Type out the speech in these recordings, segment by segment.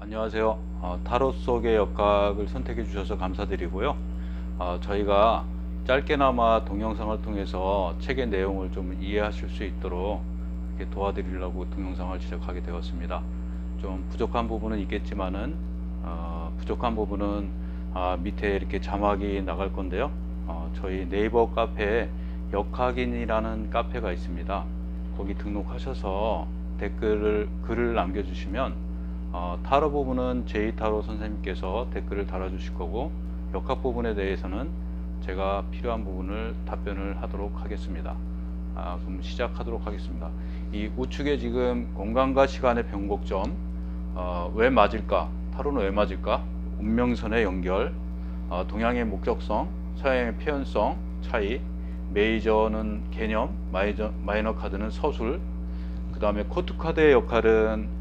안녕하세요. 타로 속의 역학을 선택해 주셔서 감사드리고요. 저희가 짧게나마 동영상을 통해서 책의 내용을 좀 이해하실 수 있도록 이렇게 도와드리려고 동영상을 제작하게 되었습니다. 좀 부족한 부분은 있겠지만은 부족한 부분은 밑에 이렇게 자막이 나갈 건데요. 저희 네이버 카페에 역학인이라는 카페가 있습니다. 거기 등록하셔서 글을 남겨주시면 타로 부분은 제이타로 선생님께서 댓글을 달아주실 거고, 역학 부분에 대해서는 제가 필요한 부분을 답변을 하도록 하겠습니다. 그럼 시작하도록 하겠습니다. 이 우측에 지금 공간과 시간의 변곡점, 왜 맞을까? 타로는 왜 맞을까? 운명선의 연결, 동양의 목적성, 서양의 표현성 차이, 메이저는 개념, 마이너 카드는 서술, 그 다음에 코트 카드의 역할은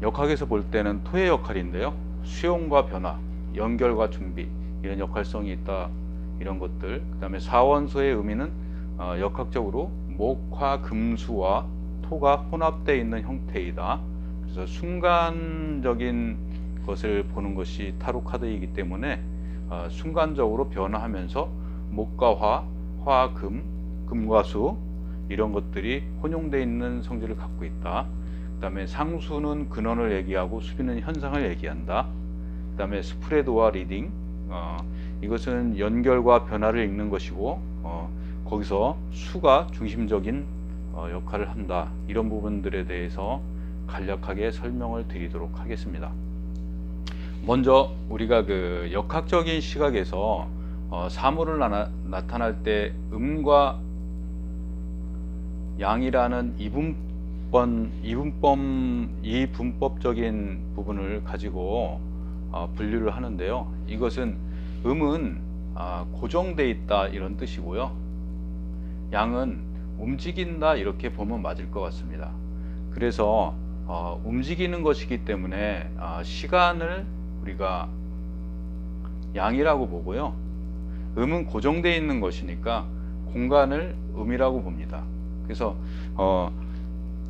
역학에서 볼 때는 토의 역할인데요. 수용과 변화, 연결과 준비, 이런 역할성이 있다, 이런 것들. 그 다음에 사원소의 의미는 역학적으로 목화 금수와 토가 혼합되어 있는 형태이다. 그래서 순간적인 것을 보는 것이 타로 카드이기 때문에 순간적으로 변화하면서 목과 화, 화, 금과 수, 이런 것들이 혼용되어 있는 성질을 갖고 있다. 그 다음에 상수는 근원을 얘기하고 수비는 현상을 얘기한다. 그 다음에 스프레드와 리딩, 이것은 연결과 변화를 읽는 것이고, 거기서 수가 중심적인 역할을 한다. 이런 부분들에 대해서 간략하게 설명을 드리도록 하겠습니다. 먼저 우리가 그 역학적인 시각에서 사물을 나타날 때 음과 양이라는 이분법적인 부분을 가지고 분류를 하는데요. 이것은 음은 고정되어 있다, 이런 뜻이고요. 양은 움직인다, 이렇게 보면 맞을 것 같습니다. 그래서 움직이는 것이기 때문에 시간을 우리가 양이라고 보고요. 음은 고정되어 있는 것이니까 공간을 음이라고 봅니다. 그래서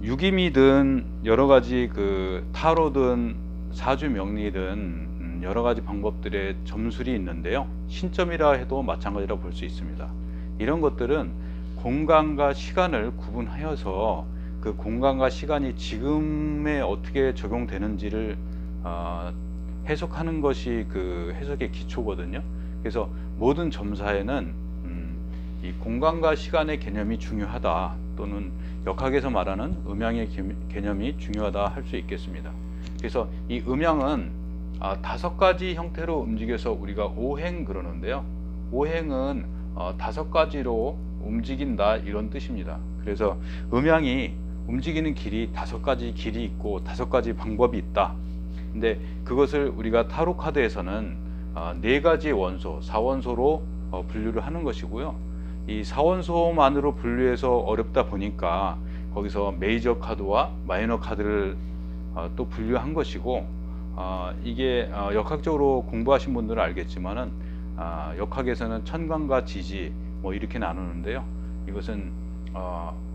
유기미든 여러가지 그 타로든 사주명리든 여러가지 방법들의 점술이 있는데요. 신점이라 해도 마찬가지라 볼 수 있습니다. 이런 것들은 공간과 시간을 구분하여서 그 공간과 시간이 지금에 어떻게 적용되는지를 해석하는 것이 그 해석의 기초거든요. 그래서 모든 점사에는 이 공간과 시간의 개념이 중요하다, 또는 역학에서 말하는 음양의 개념이 중요하다 할 수 있겠습니다. 그래서 이 음양은 5가지 형태로 움직여서 우리가 오행 그러는데요. 오행은 5가지로 움직인다, 이런 뜻입니다. 그래서 음양이 움직이는 길이 5가지 길이 있고 5가지 방법이 있다. 근데 그것을 우리가 타로 카드에서는 4가지 원소, 4원소로 분류를 하는 것이고요. 이 4원소만으로 분류해서 어렵다 보니까 거기서 메이저 카드와 마이너 카드를 또 분류한 것이고, 이게 역학적으로 공부하신 분들은 알겠지만은 역학에서는 천간과 지지 뭐 이렇게 나누는데요. 이것은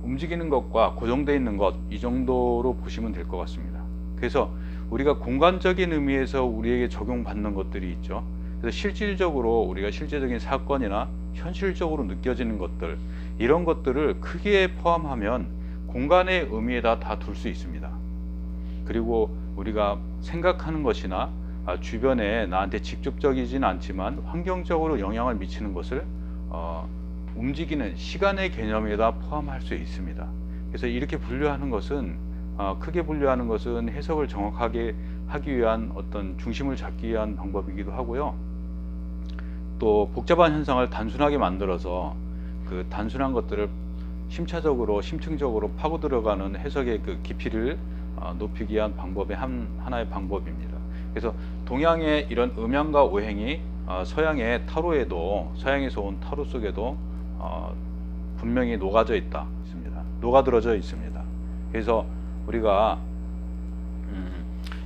움직이는 것과 고정되어 있는 것, 이 정도로 보시면 될 것 같습니다. 그래서 우리가 공간적인 의미에서 우리에게 적용받는 것들이 있죠. 그래서 실질적으로 우리가 실제적인 사건이나 현실적으로 느껴지는 것들, 이런 것들을 크게 포함하면 공간의 의미에다 다 둘 수 있습니다. 그리고 우리가 생각하는 것이나 주변에 나한테 직접적이진 않지만 환경적으로 영향을 미치는 것을 움직이는 시간의 개념에다 포함할 수 있습니다. 그래서 이렇게 분류하는 것은 크게 분류하는 것은 해석을 정확하게 하기 위한 어떤 중심을 잡기 위한 방법이기도 하고요. 또 복잡한 현상을 단순하게 만들어서 그 단순한 것들을 심층적으로 파고 들어가는 해석의 그 깊이를 높이기 위한 방법의 하나의 방법입니다. 그래서 동양의 이런 음양과 오행이 서양의 타로에도, 서양에서 온 타로 속에도 분명히 녹아들어져 있습니다. 그래서 우리가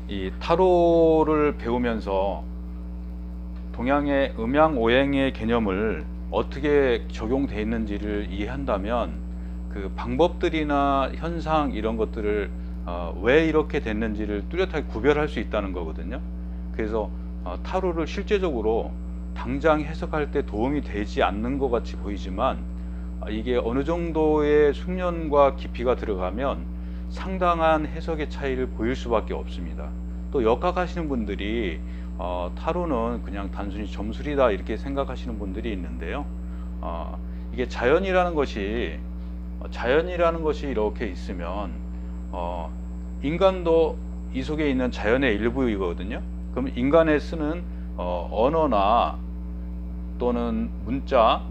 이 타로를 배우면서 동양의 음양 오행의 개념을 어떻게 적용되어 있는지를 이해한다면 그 방법들이나 현상, 이런 것들을 왜 이렇게 됐는지를 뚜렷하게 구별할 수 있다는 거거든요. 그래서 타로를 실제적으로 당장 해석할 때 도움이 되지 않는 것 같이 보이지만 이게 어느 정도의 숙련과 깊이가 들어가면 상당한 해석의 차이를 보일 수밖에 없습니다. 또 역학하시는 분들이 타로는 그냥 단순히 점술이다 이렇게 생각하시는 분들이 있는데요. 이게 자연이라는 것이 이렇게 있으면 인간도 이 속에 있는 자연의 일부이거든요. 그럼 인간의 쓰는 언어나 또는 문자,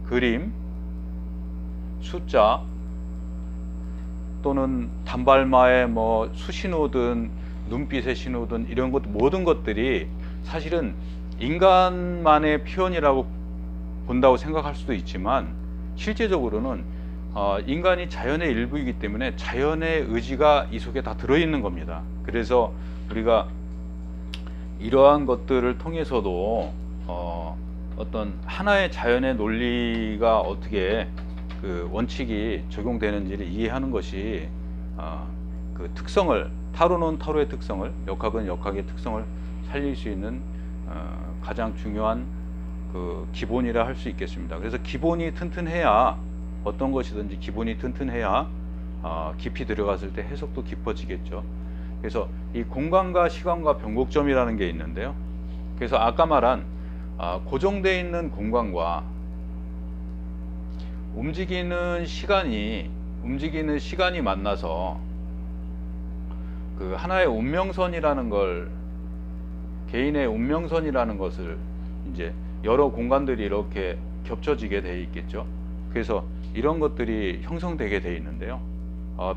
그림, 숫자 또는 단발마의 뭐 수신호든 눈빛의 신호든 이런 것 모든 것들이 사실은 인간만의 표현이라고 본다고 생각할 수도 있지만 실제적으로는 인간이 자연의 일부이기 때문에 자연의 의지가 이 속에 다 들어있는 겁니다. 그래서 우리가 이러한 것들을 통해서도 어떤 하나의 자연의 논리가 어떻게 그 원칙이 적용되는지를 이해하는 것이 그 특성을, 타로는 타로의 특성을, 역학은 역학의 특성을 살릴 수 있는 가장 중요한 그 기본이라 할 수 있겠습니다. 그래서 기본이 튼튼해야 어떤 것이든지 기본이 튼튼해야 깊이 들어갔을 때 해석도 깊어지겠죠. 그래서 이 공간과 시간과 변곡점이라는 게 있는데요. 그래서 아까 말한 고정되어 있는 공간과 움직이는 시간이 만나서 그 하나의 운명선이라는 걸, 개인의 운명선이라는 것을 이제 여러 공간들이 이렇게 겹쳐지게 되어 있겠죠. 그래서 이런 것들이 형성되게 되어 있는데요.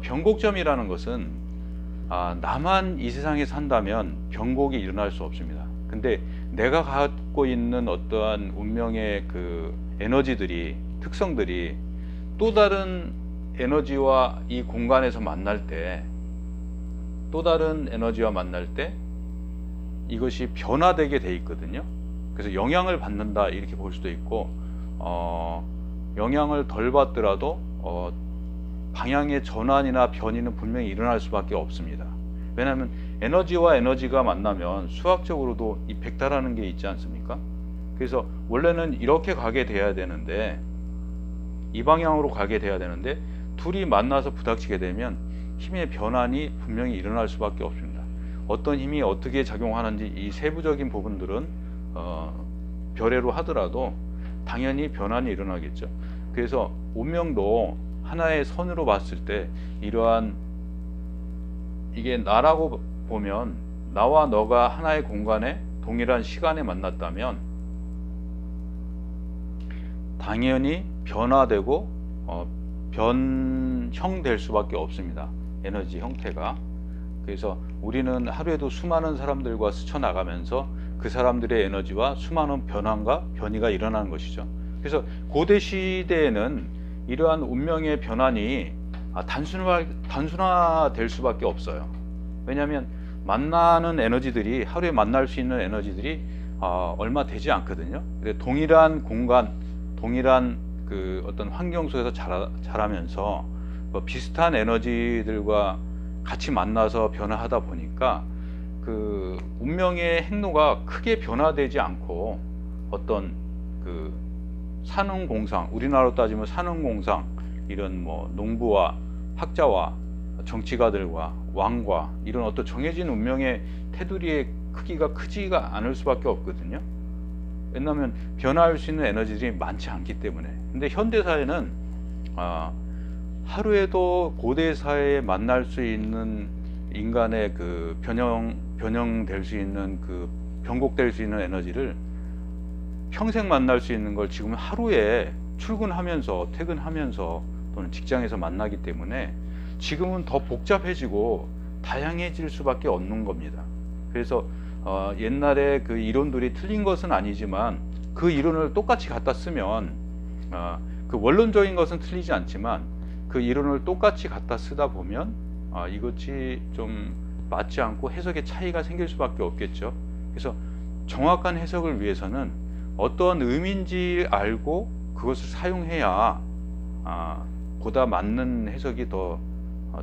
변곡점이라는 것은 나만 이 세상에 산다면 변곡이 일어날 수 없습니다. 근데 내가 갖고 있는 어떠한 운명의 그 에너지들이, 특성들이 또 다른 에너지와 이 공간에서 만날 때, 이것이 변화되게 돼 있거든요. 그래서 영향을 받는다 이렇게 볼 수도 있고, 영향을 덜 받더라도 방향의 전환이나 변이는 분명히 일어날 수밖에 없습니다. 왜냐하면 에너지와 에너지가 만나면 수학적으로도 이 벡터라는 게 있지 않습니까? 그래서 원래는 이렇게 가게 돼야 되는데, 이 방향으로 가게 돼야 되는데 둘이 만나서 부닥치게 되면 힘의 변환이 분명히 일어날 수밖에 없습니다. 어떤 힘이 어떻게 작용하는지 이 세부적인 부분들은 별외로 하더라도 당연히 변환이 일어나겠죠. 그래서 운명도 하나의 선으로 봤을 때 이러한, 이게 나라고 보면 나와 너가 하나의 공간에 동일한 시간에 만났다면 당연히 변화되고 변형될 수밖에 없습니다. 에너지 형태가. 그래서 우리는 하루에도 수많은 사람들과 스쳐나가면서 그 사람들의 에너지와 수많은 변화가 변이가 일어나는 것이죠. 그래서 고대 시대에는 이러한 운명의 변환이 단순화될 수밖에 없어요. 왜냐하면 만나는 에너지들이, 하루에 만날 수 있는 에너지들이 얼마 되지 않거든요. 동일한 공간, 동일한 그 어떤 환경 속에서 자라면서 비슷한 에너지들과 같이 만나서 변화하다 보니까 그 운명의 행로가 크게 변화되지 않고 어떤 그 산흥공상, 우리나라로 따지면 산흥공상, 이런 뭐 농부와 학자와 정치가들과 왕과 이런 어떤 정해진 운명의 테두리의 크기가 크지가 않을 수밖에 없거든요. 왜냐하면 변화할 수 있는 에너지들이 많지 않기 때문에. 근데 현대사회는 하루에도 고대 사회에 만날 수 있는 인간의 그 변형될 수 있는, 그 변곡될 수 있는 에너지를 평생 만날 수 있는 걸 지금 하루에 출근하면서, 퇴근하면서 또는 직장에서 만나기 때문에 지금은 더 복잡해지고 다양해질 수밖에 없는 겁니다. 그래서 옛날에 그 이론들이 틀린 것은 아니지만 그 이론을 똑같이 갖다 쓰면 그 원론적인 것은 틀리지 않지만 그 이론을 똑같이 갖다 쓰다 보면 이것이 좀 맞지 않고 해석의 차이가 생길 수밖에 없겠죠. 그래서 정확한 해석을 위해서는 어떤 의미인지 알고 그것을 사용해야 보다 맞는 해석이 더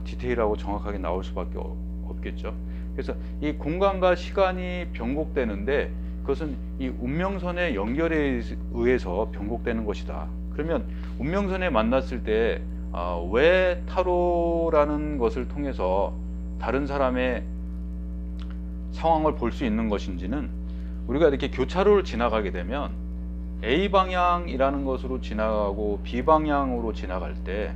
디테일하고 정확하게 나올 수밖에 없겠죠. 그래서 이 공간과 시간이 변곡되는데 그것은 이 운명선의 연결에 의해서 변곡되는 것이다. 그러면 운명선에 만났을 때 왜 타로라는 것을 통해서 다른 사람의 상황을 볼 수 있는 것인지는, 우리가 이렇게 교차로를 지나가게 되면 A 방향이라는 것으로 지나가고 B 방향으로 지나갈 때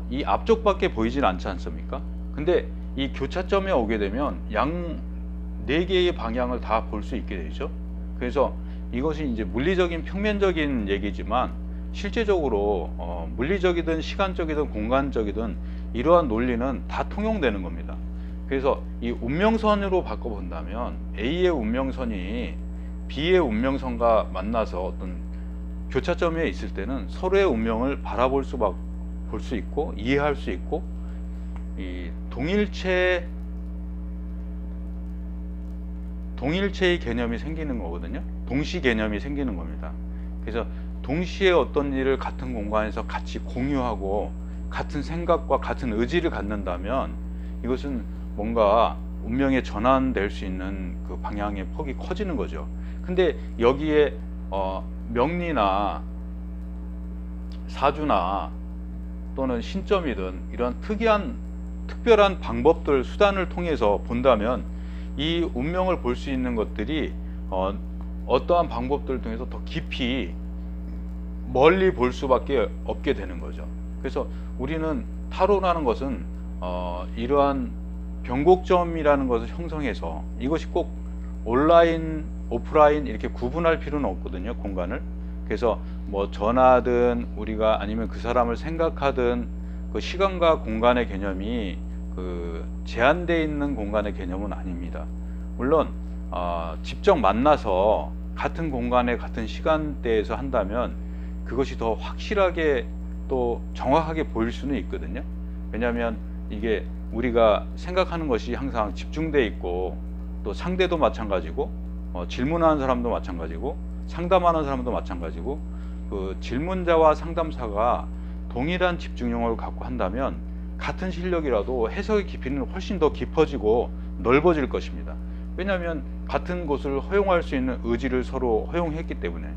이 앞쪽밖에 보이질 않지 않습니까? 근데 이 교차점에 오게 되면 양 4개의 방향을 다 볼 수 있게 되죠. 그래서 이것이 이제 물리적인 평면적인 얘기지만 실제적으로 물리적이든 시간적이든 공간적이든 이러한 논리는 다 통용되는 겁니다. 그래서 이 운명선으로 바꿔본다면 A의 운명선이 B의 운명선과 만나서 어떤 교차점에 있을 때는 서로의 운명을 바라볼 볼 수 있고 이해할 수 있고, 이 동일체의 개념이 생기는 거거든요. 동시 개념이 생기는 겁니다. 그래서 동시에 어떤 일을 같은 공간에서 같이 공유하고 같은 생각과 같은 의지를 갖는다면 이것은 뭔가 운명에 전환될 수 있는 그 방향의 폭이 커지는 거죠. 근데 여기에 명리나 사주나 또는 신점이든 이런 특별한 방법들, 수단을 통해서 본다면 이 운명을 볼 수 있는 것들이 어떠한 방법들을 통해서 더 깊이 멀리 볼 수밖에 없게 되는 거죠. 그래서 우리는 타로라는 것은 이러한 변곡점이라는 것을 형성해서, 이것이 꼭 온라인, 오프라인 이렇게 구분할 필요는 없거든요, 공간을. 그래서 뭐 전화든 우리가 아니면 그 사람을 생각하든 그 시간과 공간의 개념이 그 제한되어 있는 공간의 개념은 아닙니다. 물론 직접 만나서 같은 공간에 같은 시간대에서 한다면 그것이 더 확실하게 또 정확하게 보일 수는 있거든요. 왜냐하면 이게 우리가 생각하는 것이 항상 집중되어 있고, 또 상대도 마찬가지고 질문하는 사람도 마찬가지고 상담하는 사람도 마찬가지고, 그 질문자와 상담사가 동일한 집중력을 갖고 한다면 같은 실력이라도 해석의 깊이는 훨씬 더 깊어지고 넓어질 것입니다. 왜냐하면 같은 곳을 허용할 수 있는 의지를 서로 허용했기 때문에.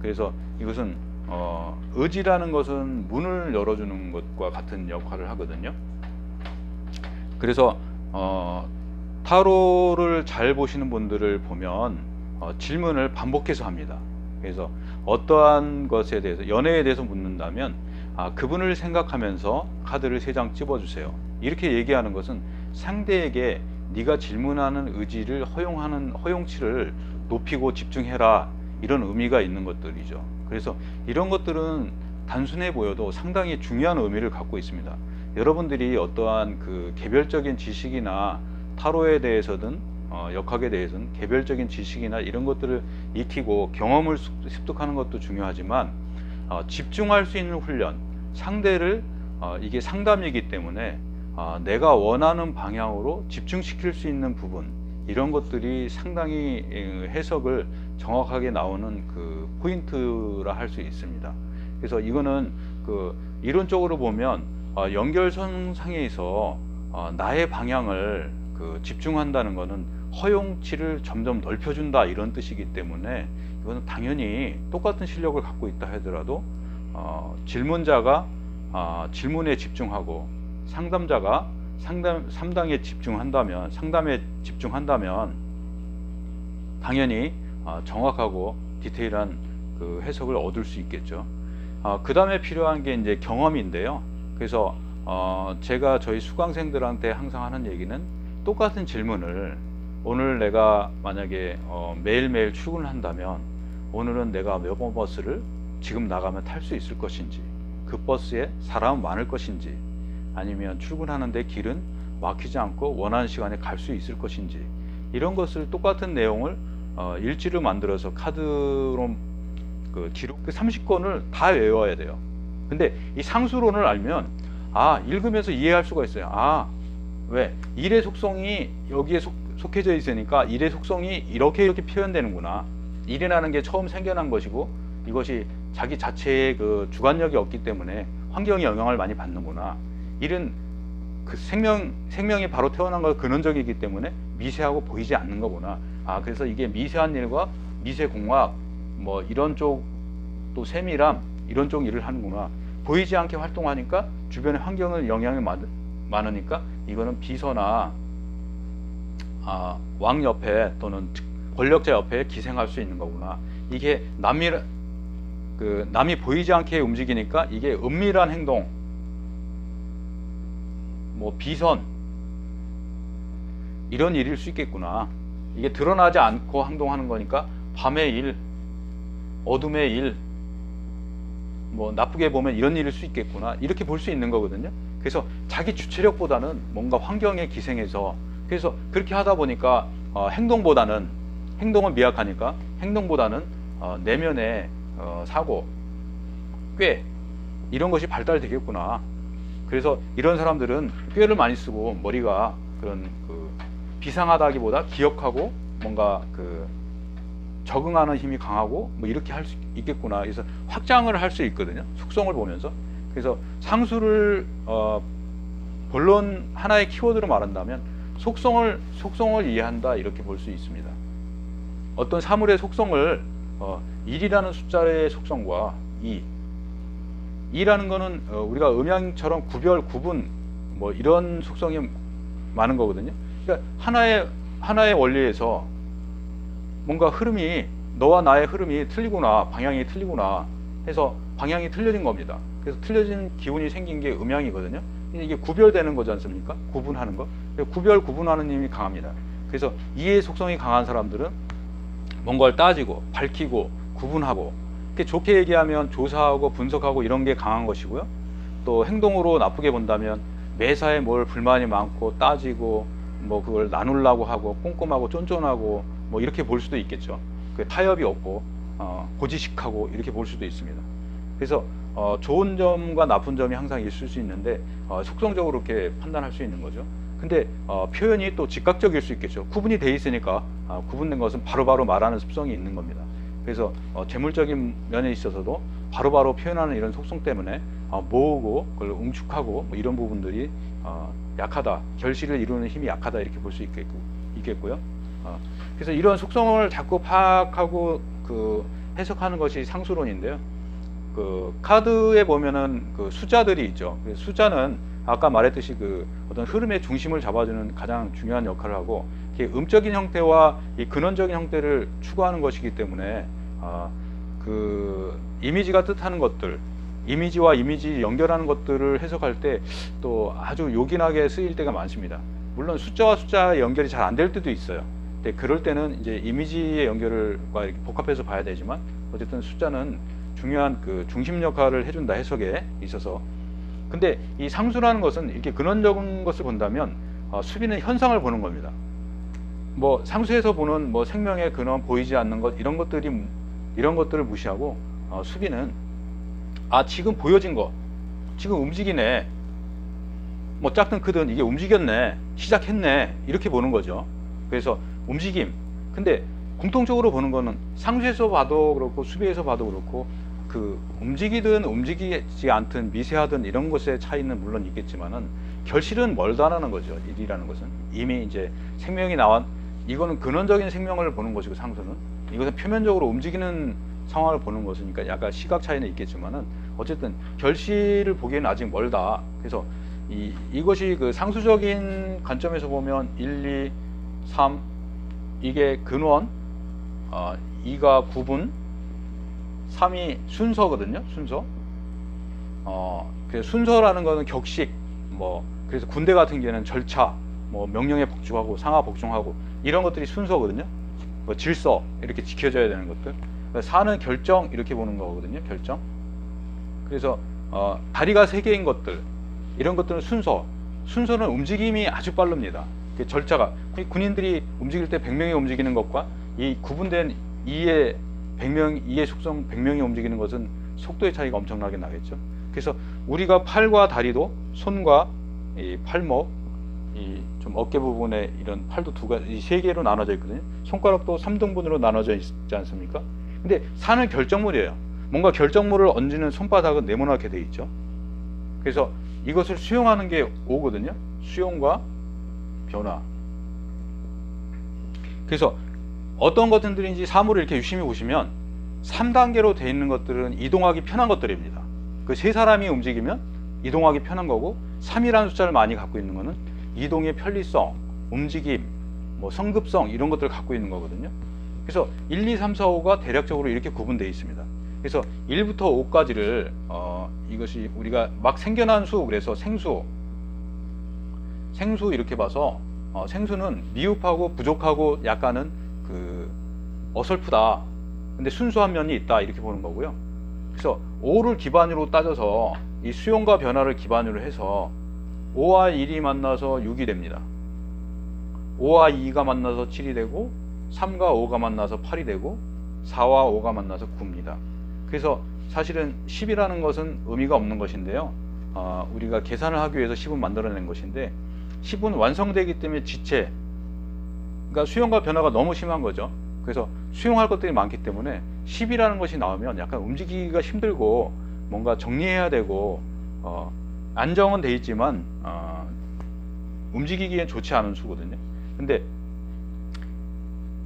그래서 이것은 의지라는 것은 문을 열어주는 것과 같은 역할을 하거든요. 그래서 타로를 잘 보시는 분들을 보면 질문을 반복해서 합니다. 그래서 어떠한 것에 대해서, 연애에 대해서 묻는다면 그분을 생각하면서 카드를 3장 찝어주세요. 이렇게 얘기하는 것은 상대에게 네가 질문하는 의지를 허용하는 허용치를 높이고 집중해라, 이런 의미가 있는 것들이죠. 그래서 이런 것들은 단순해 보여도 상당히 중요한 의미를 갖고 있습니다. 여러분들이 어떠한 그 개별적인 지식이나 타로에 대해서든 역학에 대해서는 개별적인 지식이나 이런 것들을 익히고 경험을 습득하는 것도 중요하지만 집중할 수 있는 훈련, 상대를 이게 상담이기 때문에 내가 원하는 방향으로 집중시킬 수 있는 부분, 이런 것들이 상당히 해석을 정확하게 나오는 그 포인트라 할 수 있습니다. 그래서 이거는 그 이론적으로 보면 연결선 상에서 나의 방향을 그 집중한다는 것은 허용치를 점점 넓혀준다, 이런 뜻이기 때문에 이거는 당연히 똑같은 실력을 갖고 있다 하더라도 질문자가 질문에 집중하고 상담자가 상담에 집중한다면 당연히 정확하고 디테일한 그 해석을 얻을 수 있겠죠. 그 다음에 필요한 게 이제 경험인데요. 그래서 제가 저희 수강생들한테 항상 하는 얘기는, 똑같은 질문을 오늘 내가 만약에 매일매일 출근을 한다면 오늘은 내가 몇 번 버스를 지금 나가면 탈 수 있을 것인지, 그 버스에 사람은 많을 것인지, 아니면 출근하는데 길은 막히지 않고 원하는 시간에 갈 수 있을 것인지, 이런 것을 똑같은 내용을 일지를 만들어서 카드로 그 기록 30권을 다 외워야 돼요. 근데 이 상수론을 알면 읽으면서 이해할 수가 있어요. 왜? 일의 속성이 여기에 속해져 있으니까 일의 속성이 이렇게 표현되는구나. 일이라는 게 처음 생겨난 것이고 이것이 자기 자체의 그 주관력이 없기 때문에 환경의 영향을 많이 받는구나. 일은 그 생명이 바로 태어난 걸 근원적이기 때문에 미세하고 보이지 않는 거구나. 그래서 이게 미세한 일과 미세공학 뭐 이런 쪽 또 세밀함 이런 쪽 일을 하는구나. 보이지 않게 활동하니까 주변의 환경을 영향이 많으니까 이거는 비서나 왕 옆에 또는 권력자 옆에 기생할 수 있는 거구나. 이게 남이 보이지 않게 움직이니까 이게 은밀한 행동, 뭐 비선 이런 일일 수 있겠구나. 이게 드러나지 않고 행동하는 거니까 밤의 일, 어둠의 일, 뭐 나쁘게 보면 이런 일일 수 있겠구나. 이렇게 볼 수 있는 거거든요. 그래서 자기 주체력보다는 뭔가 환경에 기생해서, 그래서 그렇게 하다 보니까 행동은 미약하니까 행동보다는 내면의 사고, 꾀 이런 것이 발달되겠구나. 그래서 이런 사람들은 꾀를 많이 쓰고 머리가 그런 비상하다기보다 기억하고 뭔가 적응하는 힘이 강하고 뭐 이렇게 할 수 있겠구나. 그래서 확장을 할 수 있거든요. 속성을 보면서. 그래서 상수를 본론 하나의 키워드로 말한다면 속성을 이해한다 이렇게 볼 수 있습니다. 어떤 사물의 속성을 1이라는 숫자의 속성과 2라는 거는 우리가 음양처럼 구분 뭐 이런 속성이 많은 거거든요. 그러니까 하나의 원리에서 뭔가 흐름이, 너와 나의 흐름이 틀리구나, 방향이 틀리구나 해서 방향이 틀려진 겁니다. 그래서 틀려진 기운이 생긴 게 음양이거든요. 이게 구별되는 거지 않습니까? 구분하는 거. 구분하는 힘이 강합니다. 그래서 이해 속성이 강한 사람들은 뭔가를 따지고 밝히고 구분하고, 좋게 얘기하면 조사하고 분석하고 이런 게 강한 것이고요. 또 행동으로 나쁘게 본다면 매사에 뭘 불만이 많고 따지고 뭐 그걸 나누려고 하고 꼼꼼하고 쫀쫀하고 뭐 이렇게 볼 수도 있겠죠. 타협이 없고 고지식하고 이렇게 볼 수도 있습니다. 그래서 좋은 점과 나쁜 점이 항상 있을 수 있는데 속성적으로 이렇게 판단할 수 있는 거죠. 근데 표현이 또 즉각적일 수 있겠죠. 구분이 돼 있으니까 구분된 것은 바로바로 말하는 습성이 있는 겁니다. 그래서 재물적인 면에 있어서도 바로바로 표현하는 이런 속성 때문에 모으고 그걸 응축하고 뭐 이런 부분들이 약하다, 결실을 이루는 힘이 약하다 이렇게 볼 수 있겠고요. 그래서 이런 속성을 자꾸 파악하고 해석하는 것이 상수론인데요. 카드에 보면은 숫자들이 있죠. 숫자는 아까 말했듯이 어떤 흐름의 중심을 잡아주는 가장 중요한 역할을 하고, 음적인 형태와 이 근원적인 형태를 추구하는 것이기 때문에 이미지가 뜻하는 것들, 이미지와 이미지 연결하는 것들을 해석할 때 또 아주 요긴하게 쓰일 때가 많습니다. 물론 숫자와 숫자의 연결이 잘 안 될 때도 있어요. 근데 그럴 때는 이제 이미지의 연결과 이렇게 복합해서 봐야 되지만, 어쨌든 숫자는 중요한 중심 역할을 해준다, 해석에 있어서. 근데 이 상수라는 것은 이렇게 근원적인 것을 본다면 수비는 현상을 보는 겁니다. 뭐 상수에서 보는 뭐 생명의 근원, 보이지 않는 것 이런 것들을 무시하고 수비는 지금 보여진 거, 지금 움직이네, 뭐 작든 크든 이게 움직였네, 시작했네 이렇게 보는 거죠. 그래서 움직임. 근데 공통적으로 보는 거는 상수에서 봐도 그렇고 수비에서 봐도 그렇고 움직이든 움직이지 않든 미세하든 이런 것의 차이는 물론 있겠지만은 결실은 멀다라는 거죠. 일이라는 것은 이미 이제 생명이 이거는 근원적인 생명을 보는 것이고, 상수는 이것은 표면적으로 움직이는 상황을 보는 것이니까 약간 시각 차이는 있겠지만은 어쨌든 결실을 보기에는 아직 멀다. 그래서 이것이 상수적인 관점에서 보면 1, 2, 3 이게 근원, 2가 구분, 3이 순서거든요. 순서. 그래서 순서라는 거는 격식, 뭐 그래서 군대 같은 경우에는 절차, 뭐 명령에 복종하고 상하 복종하고 이런 것들이 순서거든요. 뭐 질서 이렇게 지켜져야 되는 것들. 4는 결정 이렇게 보는 거거든요. 결정. 그래서 다리가 3개인 것들, 이런 것들은 순서는 움직임이 아주 빠릅니다. 절차가 군인들이 움직일 때 100명이 움직이는 것과 이 구분된 2의 속성 100명이 움직이는 것은 속도의 차이가 엄청나게 나겠죠. 그래서 우리가 팔과 다리도 손과 이 팔목, 좀 어깨 부분에 이런 팔도 이 3개로 나눠져 있거든요. 손가락도 3등분으로 나눠져 있지 않습니까? 근데 산은 결정물이에요. 뭔가 결정물을 얹는 손바닥은 네모나게 돼 있죠. 그래서 이것을 수용하는 게 오거든요. 수용과 변화. 그래서 어떤 것들인지 사물을 이렇게 유심히 보시면 3단계로 되어 있는 것들은 이동하기 편한 것들입니다. 그 세 사람이 움직이면 이동하기 편한 거고, 3이라는 숫자를 많이 갖고 있는 거는 이동의 편리성, 움직임, 뭐 성급성 이런 것들을 갖고 있는 거거든요. 그래서 1, 2, 3, 4, 5가 대략적으로 이렇게 구분되어 있습니다. 그래서 1부터 5까지를 이것이 우리가 막 생겨난 수, 그래서 생수 이렇게 봐서 생수는 미흡하고 부족하고 약간은 그 어설프다, 근데 순수한 면이 있다, 이렇게 보는 거고요. 그래서 5를 기반으로 따져서 이 수용과 변화를 기반으로 해서 5와 1이 만나서 6이 됩니다. 5와 2가 만나서 7이 되고, 3과 5가 만나서 8이 되고, 4와 5가 만나서 9입니다. 그래서 사실은 10이라는 것은 의미가 없는 것인데요. 우리가 계산을 하기 위해서 10은 만들어낸 것인데, 10은 완성되기 때문에 지체, 그러니까 수용과 변화가 너무 심한 거죠. 그래서 수용할 것들이 많기 때문에 10이라는 것이 나오면 약간 움직이기가 힘들고 뭔가 정리해야 되고, 안정은 돼 있지만 움직이기엔 좋지 않은 수거든요. 근데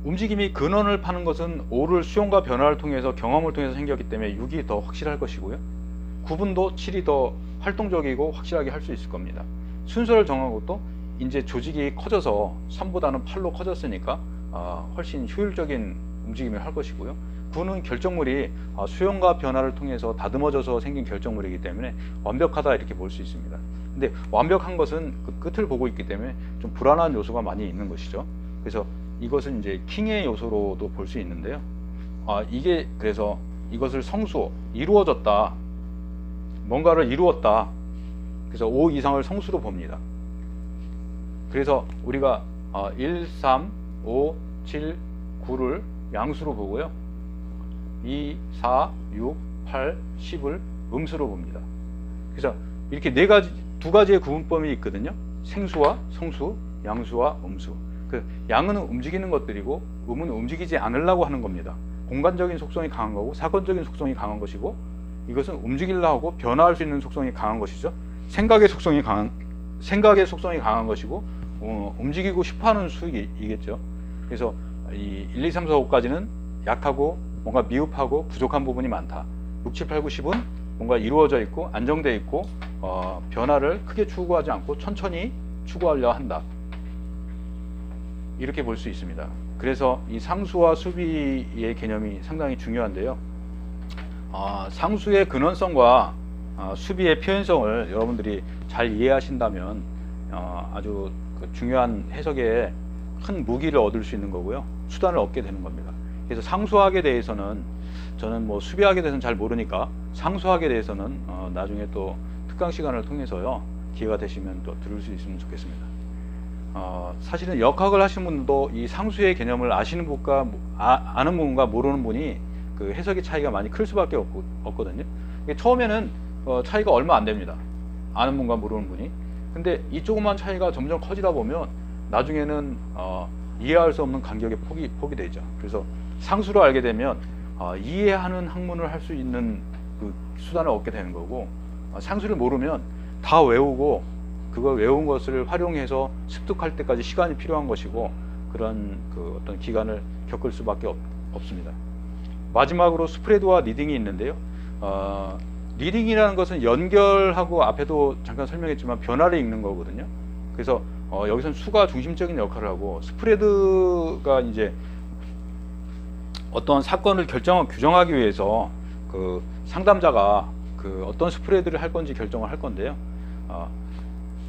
움직임이 근원을 파는 것은 5를 수용과 변화를 통해서, 경험을 통해서 생겼기 때문에 6이 더 확실할 것이고요. 9분도 7이 더 활동적이고 확실하게 할 수 있을 겁니다. 순서를 정한 것도 이제 조직이 커져서 3보다는 8로 커졌으니까 훨씬 효율적인 움직임을 할 것이고요. 9는 결정물이 수용과 변화를 통해서 다듬어져서 생긴 결정물이기 때문에 완벽하다, 이렇게 볼 수 있습니다. 근데 완벽한 것은 그 끝을 보고 있기 때문에 좀 불안한 요소가 많이 있는 것이죠. 그래서 이것은 이제 킹의 요소로도 볼 수 있는데요. 이게 그래서 이것을 성수, 이루어졌다, 뭔가를 이루었다, 그래서 5 이상을 성수로 봅니다. 그래서 우리가 1, 3, 5, 7, 9를 양수로 보고요, 2, 4, 6, 8, 10을 음수로 봅니다. 그래서 이렇게 두 가지의 구분법이 있거든요. 생수와 성수, 양수와 음수. 그 양은 움직이는 것들이고 음은 움직이지 않으려고 하는 겁니다. 공간적인 속성이 강한 거고 사건적인 속성이 강한 것이고, 이것은 움직이려고 하고 변화할 수 있는 속성이 강한 것이죠. 생각의 속성이 강한 것이고, 움직이고 싶어하는 수이겠죠. 그래서 이 1, 2, 3, 4, 5까지는 약하고 뭔가 미흡하고 부족한 부분이 많다. 6, 7, 8, 9, 10은 뭔가 이루어져 있고 안정되어 있고 변화를 크게 추구하지 않고 천천히 추구하려 한다, 이렇게 볼 수 있습니다. 그래서 이 상수와 수비의 개념이 상당히 중요한데요. 상수의 근원성과 수비의 표현성을 여러분들이 잘 이해하신다면 아주 중요한 해석에 큰 무기를 얻을 수 있는 거고요, 수단을 얻게 되는 겁니다. 그래서 상수학에 대해서는 저는 뭐 수비학에 대해서는 잘 모르니까 상수학에 대해서는 나중에 또 특강 시간을 통해서요, 기회가 되시면 또 들을 수 있으면 좋겠습니다. 사실은 역학을 하시는 분도 이 상수의 개념을 아시는 분과 아는 분과 모르는 분이 그 해석의 차이가 많이 클 수밖에 없거든요. 처음에는 차이가 얼마 안 됩니다, 아는 분과 모르는 분이. 근데 이 조그만 차이가 점점 커지다 보면 나중에는 이해할 수 없는 간격에 폭이 되죠. 그래서 상수를 알게 되면 이해하는 학문을 할 수 있는 그 수단을 얻게 되는 거고, 상수를 모르면 다 외우고 그걸 외운 것을 활용해서 습득할 때까지 시간이 필요한 것이고, 그런 그 어떤 기간을 겪을 수밖에 없습니다. 마지막으로 스프레드와 리딩이 있는데요. 리딩이라는 것은 연결하고, 앞에도 잠깐 설명했지만 변화를 읽는 거거든요. 그래서 여기서는 수가 중심적인 역할을 하고, 스프레드가 이제 어떤 사건을 규정하기 위해서 그 상담자가 그 어떤 스프레드를 할 건지 결정을 할 건데요.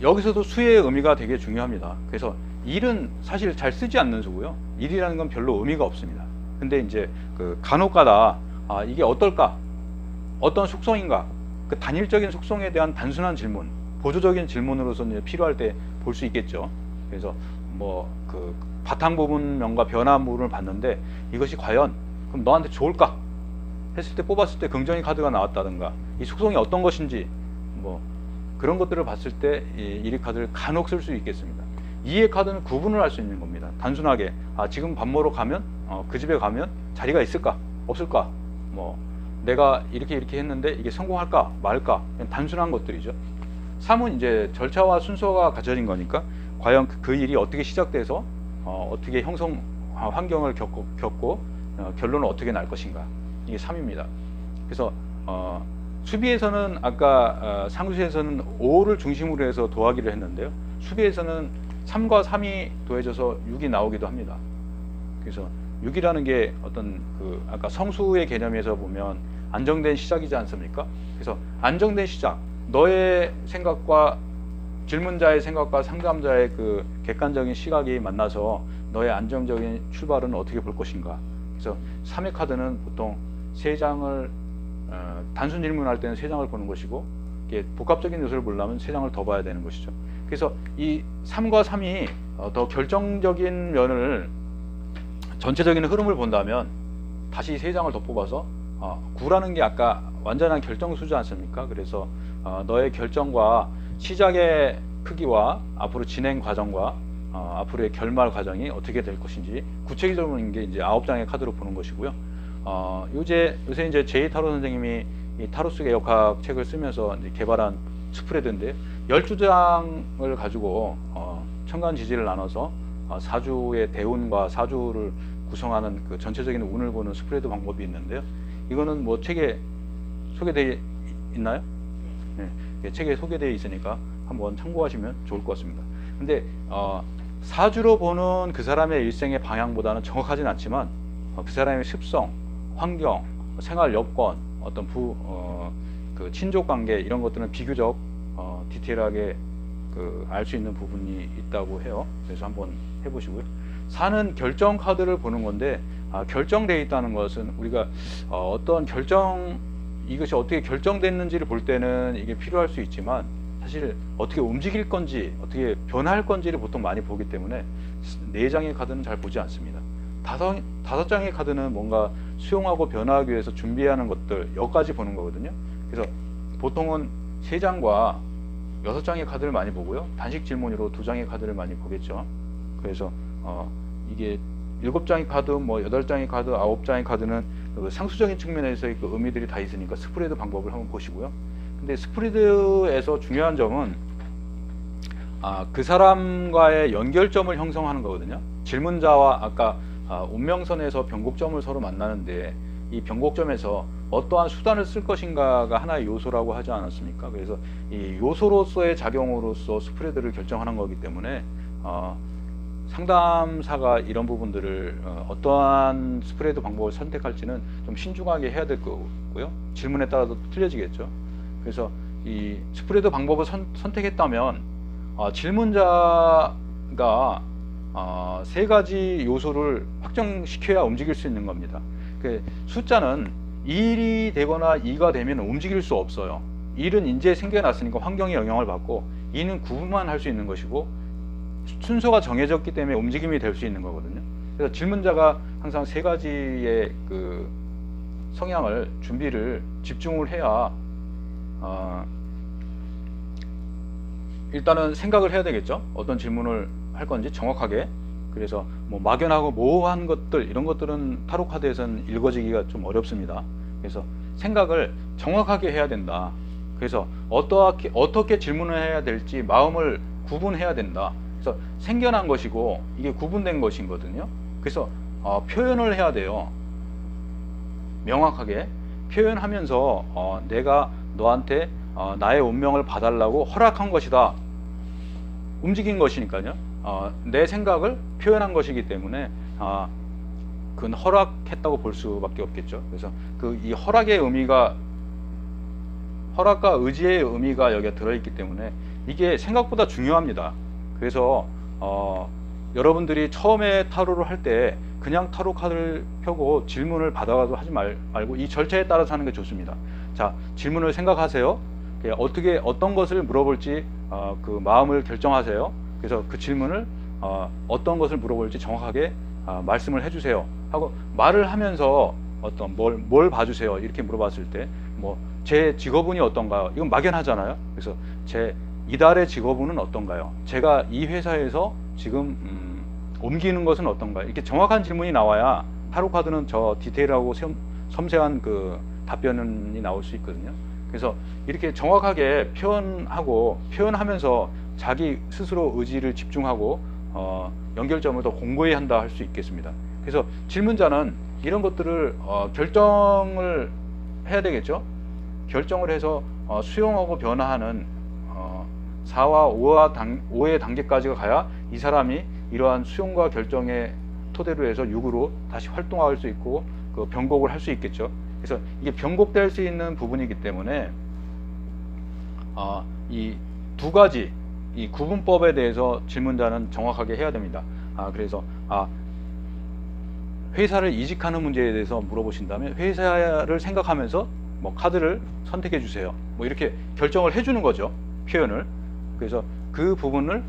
여기서도 수의 의미가 되게 중요합니다. 그래서 일은 사실 잘 쓰지 않는 수고요. 일이라는 건 별로 의미가 없습니다. 근데 이제 그 간혹가다 이게 어떨까? 어떤 속성인가? 그 단일적인 속성에 대한 단순한 질문, 보조적인 질문으로서 이제 필요할 때 볼 수 있겠죠. 그래서 뭐 그 바탕 부분명과 변화 부분을 봤는데 이것이 과연 그럼 너한테 좋을까? 했을 때 뽑았을 때 긍정의 카드가 나왔다든가, 이 속성이 어떤 것인지 뭐 그런 것들을 봤을 때 이 1위 카드를 간혹 쓸 수 있겠습니다. 2의 카드는 구분을 할 수 있는 겁니다. 단순하게 지금 밥 먹으러 가면 그 집에 가면 자리가 있을까? 없을까? 뭐 내가 이렇게 했는데 이게 성공할까 말까? 그냥 단순한 것들이죠. 3은 이제 절차와 순서가 갖춰진 거니까 과연 그 일이 어떻게 시작돼서 어떻게 형성 환경을 겪고 결론은 어떻게 날 것인가, 이게 3입니다. 그래서 수비에서는 아까 상수에서는 5를 중심으로 해서 더하기를 했는데요, 수비에서는 3과 3이 더해져서 6이 나오기도 합니다. 그래서 6이라는 게 어떤 그 아까 성수의 개념에서 보면 안정된 시작이지 않습니까? 그래서 안정된 시작, 너의 생각과 질문자의 생각과 상담자의 그 객관적인 시각이 만나서 너의 안정적인 출발은 어떻게 볼 것인가. 그래서 3의 카드는 보통 3장을 단순 질문할 때는 3장을 보는 것이고, 이게 복합적인 요소를 보려면 3장을 더 봐야 되는 것이죠. 그래서 이 3과 3이 더 결정적인 면을, 전체적인 흐름을 본다면 다시 3장을 더 뽑아서 9라는 게 아까 완전한 결정수지 않습니까? 그래서 너의 결정과 시작의 크기와 앞으로 진행 과정과 앞으로의 결말 과정이 어떻게 될 것인지 구체적인 게 이제 9장의 카드로 보는 것이고요. 요새 이제 제이 타로 선생님이 이 타로 속의 역학 책을 쓰면서 이제 개발한 스프레드인데, 12장을 가지고 천간지지를 나눠서 사주의 대운과 사주를 구성하는 그 전체적인 운을 보는 스프레드 방법이 있는데요. 이거는 뭐 책에 소개되어 있나요? 네, 책에 소개되어 있으니까 한번 참고하시면 좋을 것 같습니다. 근데 사주로 보는 그 사람의 일생의 방향보다는 정확하진 않지만 그 사람의 습성, 환경, 생활 여건, 어떤 그 친족 관계, 이런 것들은 비교적 디테일하게 알 수 있는 부분이 있다고 해요. 그래서 한번 해보시고요. 4는 결정 카드를 보는 건데, 결정되어 있다는 것은 우리가 어떤 이것이 어떻게 결정됐는지를 볼 때는 이게 필요할 수 있지만, 사실 어떻게 움직일 건지, 어떻게 변할 건지를 보통 많이 보기 때문에 4장의 카드는 잘 보지 않습니다. 5장의 카드는 뭔가 수용하고 변화하기 위해서 준비하는 것들, 여기까지 보는 거거든요. 그래서 보통은 3장과 6장의 카드를 많이 보고요, 단식 질문으로 2장의 카드를 많이 보겠죠. 그래서 이게 7장의 카드, 뭐 8장의 카드, 9장의 카드는 그 상수적인 측면에서의 그 의미들이 다 있으니까 스프레드 방법을 한번 보시고요. 근데 스프레드에서 중요한 점은 그 사람과의 연결점을 형성하는 거거든요. 질문자와 아까 운명선에서 변곡점을 서로 만나는데, 이 변곡점에서 어떠한 수단을 쓸 것인가가 하나의 요소라고 하지 않았습니까? 그래서 이 요소로서의 작용으로서 스프레드를 결정하는 거기 때문에 상담사가 이런 부분들을 어떠한 스프레드 방법을 선택할지는 좀 신중하게 해야 될 거고요. 질문에 따라서 틀려지겠죠. 그래서 이 스프레드 방법을 선택했다면 질문자가 3가지 요소를 확정시켜야 움직일 수 있는 겁니다. 그 숫자는 1이 되거나 2가 되면 움직일 수 없어요. 1은 이제 생겨났으니까 환경의 영향을 받고, 2는 구분만 할 수 있는 것이고 순서가 정해졌기 때문에 움직임이 될 수 있는 거거든요. 그래서 질문자가 항상 3가지의 그 성향을, 준비를, 집중을 해야 일단은 생각을 해야 되겠죠. 어떤 질문을 할 건지 정확하게. 그래서 뭐 막연하고 모호한 것들, 이런 것들은 타로 카드에서는 읽어지기가 좀 어렵습니다. 그래서 생각을 정확하게 해야 된다. 그래서 어떻게 질문을 해야 될지 마음을 구분해야 된다. 그래서 생겨난 것이고 이게 구분된 것이거든요. 그래서 표현을 해야 돼요. 명확하게 표현하면서 내가 너한테 나의 운명을 봐달라고 허락한 것이다. 움직인 것이니까요. 내 생각을 표현한 것이기 때문에 그건 허락했다고 볼 수밖에 없겠죠. 그래서 이 허락의 의미가, 허락과 의지의 의미가 여기에 들어있기 때문에 이게 생각보다 중요합니다. 그래서 여러분들이 처음에 타로를 할 때 그냥 타로 카드를 펴고 질문을 받아가도 하지 말고 이 절차에 따라서 하는 게 좋습니다. 자, 질문을 생각하세요. 어떤 것을 물어볼지 그 마음을 결정하세요. 그래서 그 질문을 어떤 것을 물어볼지 정확하게 말씀을 해주세요 하고 말을 하면서 어떤 뭘 봐주세요 이렇게 물어봤을 때 뭐 제 직업운이 어떤가요? 이건 막연하잖아요. 그래서 제 이달의 직업운은 어떤가요? 제가 이 회사에서 지금 옮기는 것은 어떤가요? 이렇게 정확한 질문이 나와야 타로 카드는 저 디테일하고 섬세한 그 답변이 나올 수 있거든요. 그래서 이렇게 정확하게 표현하면서 자기 스스로 의지를 집중하고 연결점을 더 공고히 한다 할 수 있겠습니다. 그래서 질문자는 이런 것들을 결정을 해야 되겠죠. 결정을 해서 수용하고 변화하는 4와 5의 단계까지가 가야 이 사람이 이러한 수용과 결정의 토대로 해서 6으로 다시 활동할 수 있고 그 변곡을 할 수 있겠죠. 그래서 이게 변곡될 수 있는 부분이기 때문에 이 두 가지 이 구분법에 대해서 질문자는 정확하게 해야 됩니다. 그래서 회사를 이직하는 문제에 대해서 물어보신다면 회사를 생각하면서 뭐 카드를 선택해 주세요. 뭐 이렇게 결정을 해주는 거죠. 표현을. 그래서 그 부분을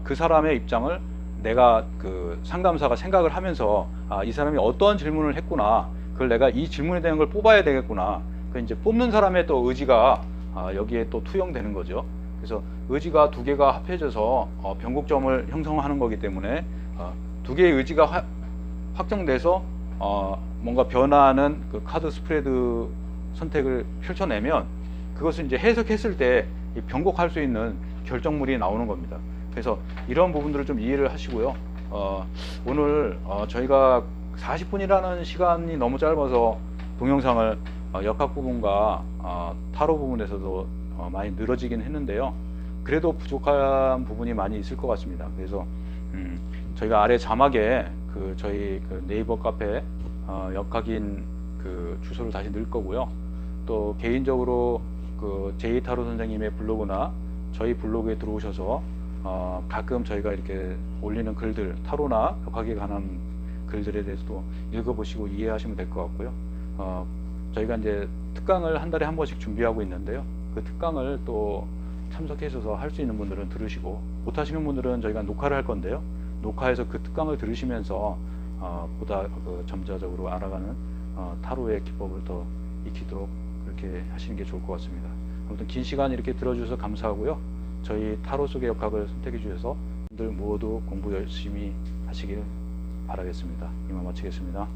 그 사람의 입장을 내가 그 상담사가 생각을 하면서 이 사람이 어떠한 질문을 했구나. 그걸 내가 이 질문에 대한 걸 뽑아야 되겠구나. 그 이제 뽑는 사람의 또 의지가 여기에 또 투영되는 거죠. 그래서 의지가 두 개가 합해져서 변곡점을 형성하는 거기 때문에 두 개의 의지가 확정돼서 뭔가 변화하는 그 카드 스프레드 선택을 펼쳐내면 그것을 이제 해석했을 때 변곡할 수 있는 결정물이 나오는 겁니다. 그래서 이런 부분들을 좀 이해를 하시고요. 오늘 저희가 40분이라는 시간이 너무 짧아서 동영상을 역학 부분과 타로 부분에서도 많이 늘어지긴 했는데요. 그래도 부족한 부분이 많이 있을 것 같습니다. 그래서 저희가 아래 자막에 저희 네이버 카페 역학인 그 주소를 다시 넣을 거고요. 또 개인적으로 제이 타로 선생님의 블로그나 저희 블로그에 들어오셔서 가끔 저희가 이렇게 올리는 글들, 타로나 역학에 관한 글들에 대해서도 읽어보시고 이해하시면 될 것 같고요. 저희가 이제 특강을 한 달에 한 번씩 준비하고 있는데요. 그 특강을 또 참석해서 할 수 있는 분들은 들으시고, 못 하시는 분들은 저희가 녹화를 할 건데요. 녹화해서 그 특강을 들으시면서 보다 점자적으로 알아가는 타로의 기법을 더 익히도록 그렇게 하시는 게 좋을 것 같습니다. 아무튼 긴 시간 이렇게 들어주셔서 감사하고요. 저희 타로 속의 역학을 선택해 주셔서 분들 모두 공부 열심히 하시길 바라겠습니다. 이만 마치겠습니다.